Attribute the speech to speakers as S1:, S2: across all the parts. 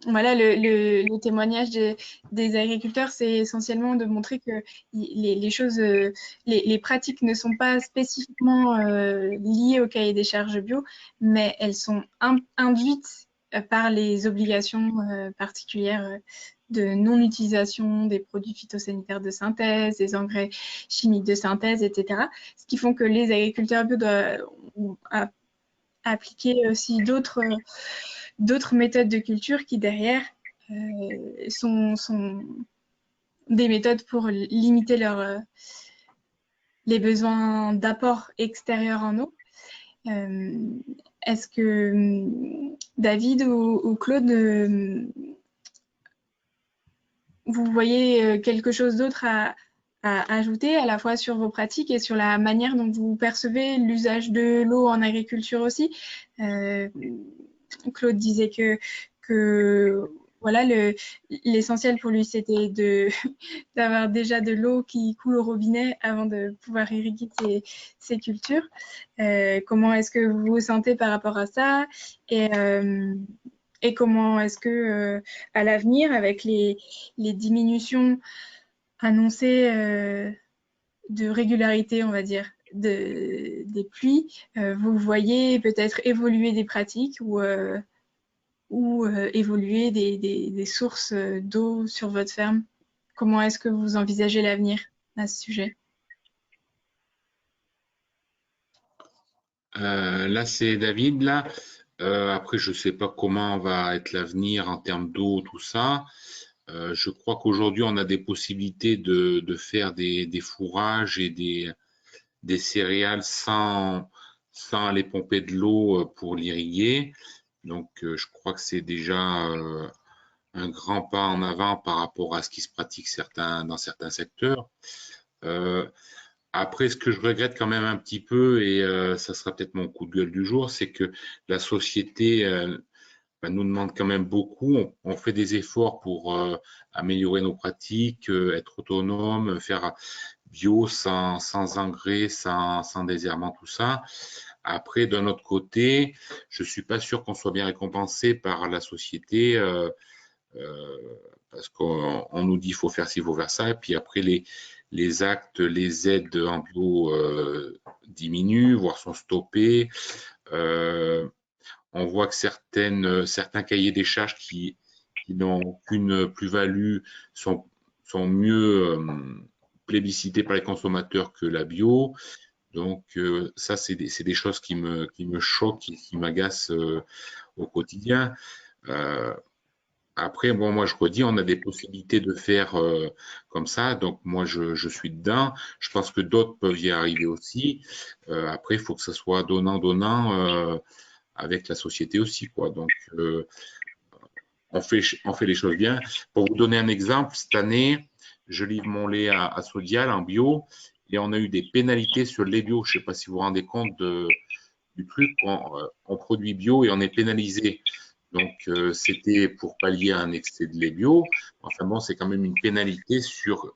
S1: voilà, le témoignage des agriculteurs, c'est essentiellement de montrer que les choses, les pratiques ne sont pas spécifiquement liées au cahier des charges bio, mais elles sont induites par les obligations particulières de non-utilisation des produits phytosanitaires de synthèse, des engrais chimiques de synthèse, etc. Ce qui font que les agriculteurs bio doivent appliquer aussi d'autres méthodes de culture qui, derrière, sont des méthodes pour limiter les besoins d'apport extérieur en eau. Est-ce que David ou Claude, vous voyez quelque chose d'autre à ajouter à la fois sur vos pratiques et sur la manière dont vous percevez l'usage de l'eau en agriculture aussi? Claude disait que voilà, l'essentiel pour lui, c'était d'avoir déjà de l'eau qui coule au robinet avant de pouvoir irriguer ses cultures. Comment est-ce que vous vous sentez par rapport à ça? Et comment est-ce que, à l'avenir, avec les diminutions annoncées de régularité, on va dire, des pluies, vous voyez peut-être évoluer des pratiques ou évoluer des sources d'eau sur votre ferme? Comment est-ce que vous envisagez l'avenir à ce sujet?
S2: Là, c'est David, là. Après, je sais pas comment va être l'avenir en termes d'eau, tout ça. Je crois qu'aujourd'hui, on a des possibilités de faire des fourrages et des céréales sans aller pomper de l'eau pour l'irriguer. Donc, je crois que c'est déjà un grand pas en avant par rapport à ce qui se pratique dans certains secteurs. Euh, Après, ce que je regrette quand même un petit peu, et ça sera peut-être mon coup de gueule du jour, c'est que la société nous demande quand même beaucoup. On fait des efforts pour améliorer nos pratiques, être autonome, faire bio sans engrais, sans désherbant, tout ça. Après, d'un autre côté, je suis pas sûr qu'on soit bien récompensé par la société euh, parce qu'on nous dit il faut faire ci, il faut faire ça, et puis après les actes, les aides en bio diminuent, voire sont stoppés. Euh, on voit que certains cahiers des charges qui n'ont aucune plus-value sont mieux plébiscités par les consommateurs que la bio. Donc ça, c'est des choses qui me choquent, qui m'agacent au quotidien. Euh, Après, bon, moi, je redis, on a des possibilités de faire comme ça. Donc, moi, je suis dedans. Je pense que d'autres peuvent y arriver aussi. Après, il faut que ça soit donnant-donnant avec la société aussi, quoi. Donc, on fait les choses bien. Pour vous donner un exemple, cette année, je livre mon lait à Sodial en bio et on a eu des pénalités sur le lait bio. Je ne sais pas si vous vous rendez compte du truc. On produit bio et on est pénalisé. Donc, c'était pour pallier un excès de lait bio. Enfin bon, c'est quand même une pénalité sur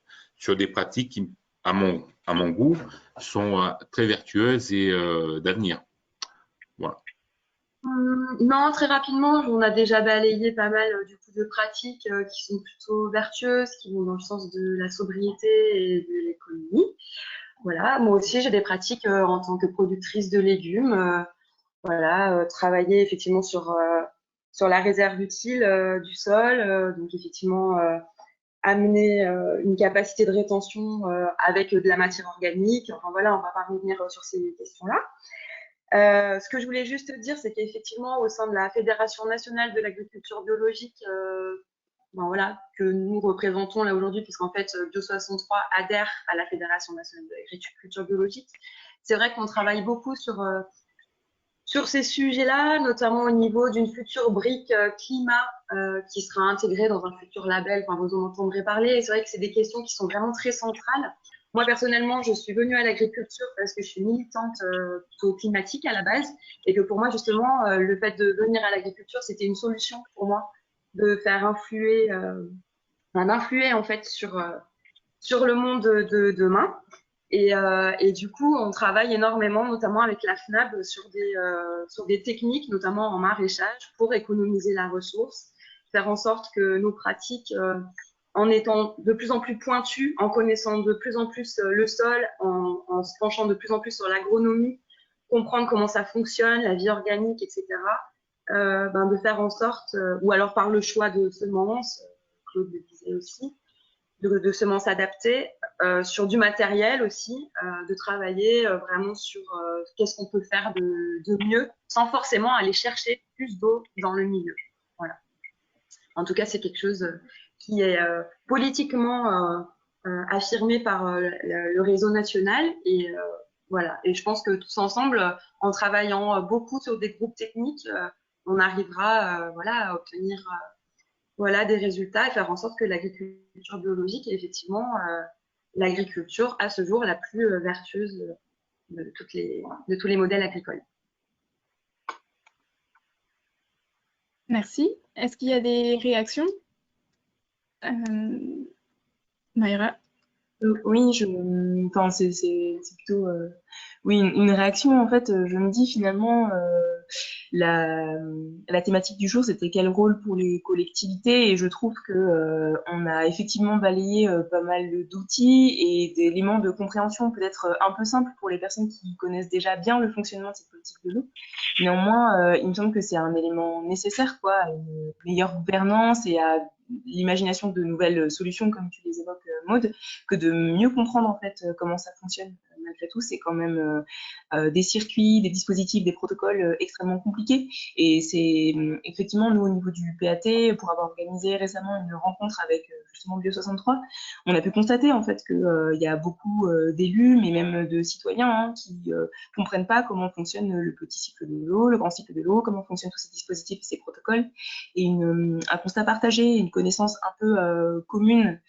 S2: des pratiques qui, à mon goût, sont très vertueuses et d'avenir. Voilà.
S3: Non, très rapidement, on a déjà balayé pas mal du coup de pratiques qui sont plutôt vertueuses, qui vont dans le sens de la sobriété et de l'économie. Voilà, moi aussi j'ai des pratiques en tant que productrice de légumes. Voilà, travailler effectivement sur la réserve utile du sol, donc effectivement amener une capacité de rétention avec de la matière organique. Enfin voilà, on va pas revenir sur ces questions-là. Ce que je voulais juste dire, c'est qu'effectivement, au sein de la Fédération nationale de l'agriculture biologique, ben voilà, que nous représentons là aujourd'hui, puisqu'en fait, Bio63 adhère à la Fédération nationale de l'agriculture biologique. C'est vrai qu'on travaille beaucoup sur ces sujets-là, notamment au niveau d'une future brique climat qui sera intégrée dans un futur label. Enfin, vous en entendrez parler. Et c'est vrai que c'est des questions qui sont vraiment très centrales. Moi, personnellement, je suis venue à l'agriculture parce que je suis militante plutôt climatique à la base et que pour moi, justement, le fait de venir à l'agriculture, c'était une solution pour moi de faire d'influer en fait sur le monde de demain. Et du coup, on travaille énormément, notamment avec la FNAB, sur des techniques, notamment en maraîchage, pour économiser la ressource, faire en sorte que nos pratiques, en étant de plus en plus pointues, en connaissant de plus en plus le sol, en se penchant de plus en plus sur l'agronomie, comprendre comment ça fonctionne, la vie organique, etc., de faire en sorte, ou alors par le choix de semences, Claude le disait aussi, de semences adaptées, sur du matériel aussi, de travailler vraiment sur qu'est-ce qu'on peut faire de mieux, sans forcément aller chercher plus d'eau dans le milieu. Voilà. En tout cas, c'est quelque chose qui est politiquement affirmé par le réseau national. Et voilà. Et je pense que tous ensemble, en travaillant beaucoup sur des groupes techniques, on arrivera voilà, à obtenir voilà, des résultats et faire en sorte que l'agriculture biologique est effectivement l'agriculture à ce jour la plus vertueuse de tous les modèles agricoles.
S1: Merci. Est-ce qu'il y a des réactions? Maïra?
S4: Oui, enfin, c'est plutôt oui, une réaction. En fait, je me dis finalement, la thématique du jour, c'était quel rôle pour les collectivités, et je trouve que on a effectivement balayé pas mal d'outils et d'éléments de compréhension peut-être un peu simples pour les personnes qui connaissent déjà bien le fonctionnement de cette politique de l'eau. Néanmoins, il me semble que c'est un élément nécessaire, quoi, à une meilleure gouvernance et à l'imagination de nouvelles solutions, comme tu les évoques, Maud, que de mieux comprendre en fait comment ça fonctionne. Malgré tout, c'est quand même des circuits, des dispositifs, des protocoles extrêmement compliqués. Et c'est effectivement, nous, au niveau du PAT, pour avoir organisé récemment une rencontre avec justement Bio63, on a pu constater en fait qu'il y a beaucoup d'élus, mais même de citoyens, hein, qui comprennent pas comment fonctionne le petit cycle de l'eau, le grand cycle de l'eau, comment fonctionnent tous ces dispositifs, ces protocoles. Et un constat partagé, une connaissance un peu commune,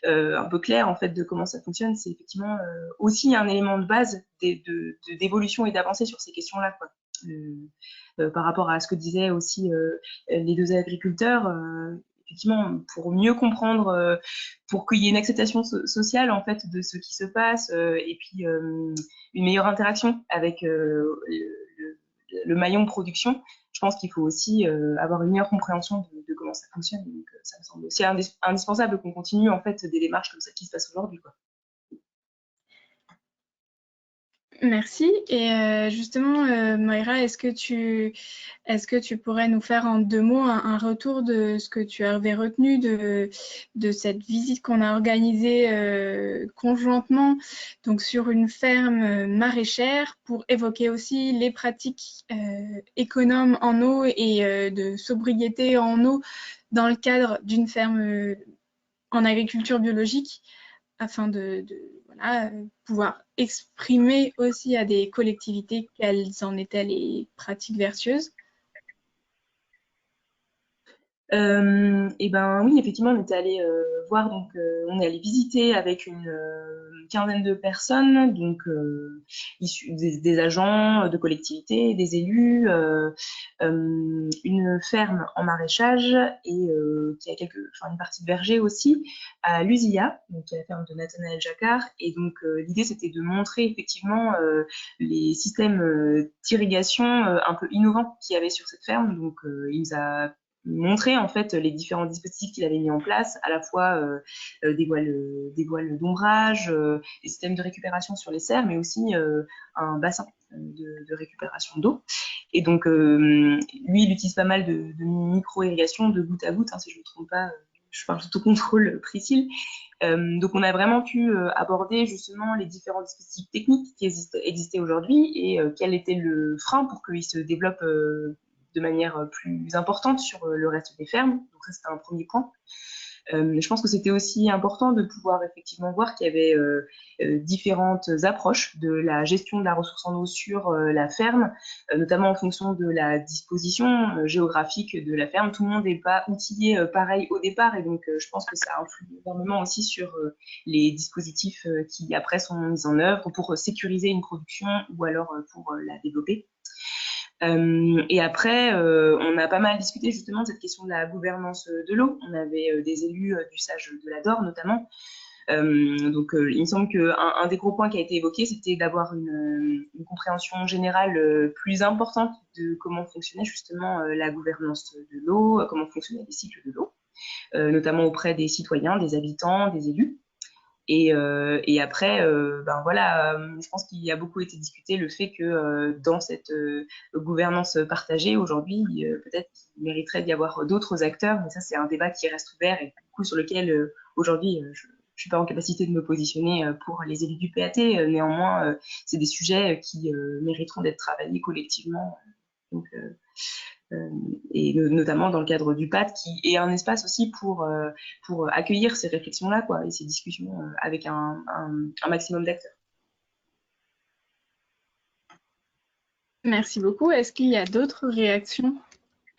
S4: un peu claire en fait de comment ça fonctionne, c'est effectivement aussi un élément de base d'évolution et d'avancée sur ces questions-là, quoi. Par rapport à ce que disaient aussi les deux agriculteurs, effectivement, pour mieux comprendre, pour qu'il y ait une acceptation sociale en fait de ce qui se passe, et puis une meilleure interaction avec le maillon de production. Je pense qu'il faut aussi avoir une meilleure compréhension de comment ça fonctionne. Donc, ça me semble aussi indispensable qu'on continue en fait des démarches comme ça qui se passent aujourd'hui, quoi.
S1: Merci. Et justement, Moira, est-ce que tu pourrais nous faire en 2 mots un retour de ce que tu avais retenu de cette visite qu'on a organisée conjointement, donc sur une ferme maraîchère, pour évoquer aussi les pratiques économes en eau et de sobriété en eau dans le cadre d'une ferme en agriculture biologique, afin de voilà, pouvoir exprimer aussi à des collectivités quelles en étaient les pratiques vertueuses.
S4: Et ben oui, effectivement, on était allé voir, donc on est allé visiter avec une quinzaine de personnes, donc issus des agents de collectivités, des élus, une ferme en maraîchage et qui a une partie de verger aussi à Lusia, donc qui est la ferme de Nathanaël Jacquard. Et donc l'idée c'était de montrer effectivement les systèmes d'irrigation un peu innovants qu'il y avait sur cette ferme. Donc il nous a montrer en fait les différents dispositifs qu'il avait mis en place, à la fois des voiles d'ombrage, des systèmes de récupération sur les serres, mais aussi un bassin de récupération d'eau. Et donc lui, il utilise pas mal de micro-irrigation, de goutte à goutte, hein, si je ne me trompe pas. Je parle sous contrôle Priscille. Donc on a vraiment pu aborder justement les différents dispositifs techniques qui existaient aujourd'hui et quel était le frein pour qu'ils se développent de manière plus importante sur le reste des fermes. Donc ça, c'était un premier point. Je pense que c'était aussi important de pouvoir effectivement voir qu'il y avait différentes approches de la gestion de la ressource en eau sur la ferme, notamment en fonction de la disposition géographique de la ferme. Tout le monde n'est pas outillé pareil au départ, et donc je pense que ça influe énormément aussi sur les dispositifs qui après sont mis en œuvre pour sécuriser une production ou alors pour la développer. Et après, on a pas mal discuté justement de cette question de la gouvernance de l'eau. On avait des élus du SAGE de la Dore notamment, Donc, il me semble qu'un des gros points qui a été évoqué, c'était d'avoir une compréhension générale plus importante de comment fonctionnait justement la gouvernance de l'eau, comment fonctionnaient les cycles de l'eau, notamment auprès des citoyens, des habitants, des élus. Et après, ben voilà, je pense qu'il y a beaucoup été discuté le fait que dans cette gouvernance partagée aujourd'hui, peut-être qu'il mériterait d'y avoir d'autres acteurs, mais ça c'est un débat qui reste ouvert et du coup sur lequel aujourd'hui je suis pas en capacité de me positionner pour les élus du PAT. Néanmoins, c'est des sujets qui mériteront d'être travaillés collectivement. Donc, et notamment dans le cadre du PAT, qui est un espace aussi pour accueillir ces réflexions-là, quoi, et ces discussions avec un maximum d'acteurs.
S1: Merci beaucoup. Est-ce qu'il y a d'autres réactions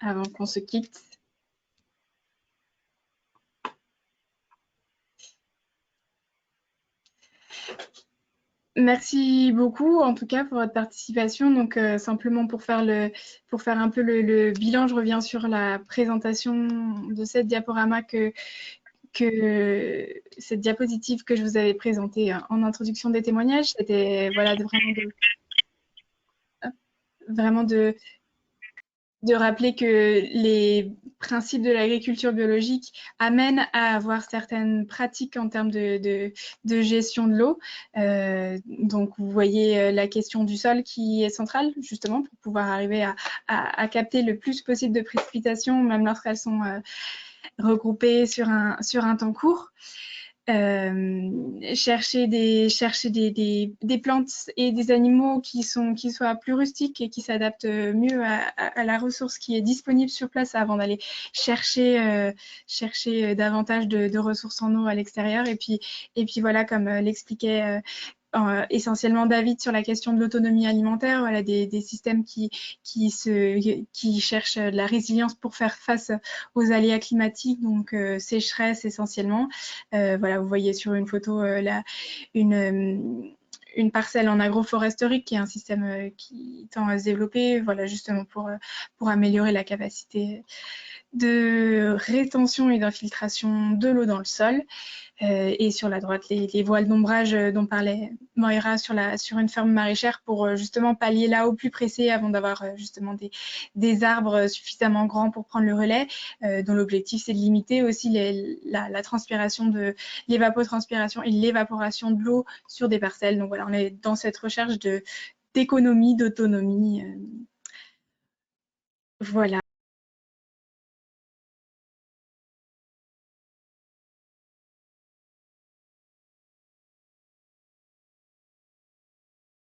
S1: avant qu'on se quitte? Merci beaucoup, en tout cas, pour votre participation. Donc, simplement pour faire un peu le bilan, je reviens sur la présentation de cette diaporama cette diapositive que je vous avais présentée en introduction des témoignages. C'était voilà, vraiment de rappeler que les principes de l'agriculture biologique amènent à avoir certaines pratiques en termes de gestion de l'eau. Donc, vous voyez la question du sol qui est centrale, justement, pour pouvoir arriver à capter le plus possible de précipitations, même lorsqu'elles sont regroupées sur un temps court. Chercher des plantes et des animaux qui soient plus rustiques et qui s'adaptent mieux à la ressource qui est disponible sur place avant d'aller chercher davantage de ressources en eau à l'extérieur. Et puis voilà, comme l'expliquait essentiellement David sur la question de l'autonomie alimentaire, voilà, des systèmes qui cherchent de la résilience pour faire face aux aléas climatiques, donc sécheresse essentiellement. Voilà, vous voyez sur une photo une parcelle en agroforesterie qui est un système qui tend à se développer, voilà, justement pour améliorer la capacité de rétention et d'infiltration de l'eau dans le sol. Et sur la droite, les voiles d'ombrage dont parlait Moira sur une ferme maraîchère pour justement pallier là au plus pressé avant d'avoir justement des arbres suffisamment grands pour prendre le relais, dont l'objectif c'est de limiter aussi la transpiration l'évapotranspiration et l'évaporation de l'eau sur des parcelles. Donc voilà, on est dans cette recherche d'économie, d'autonomie. Voilà.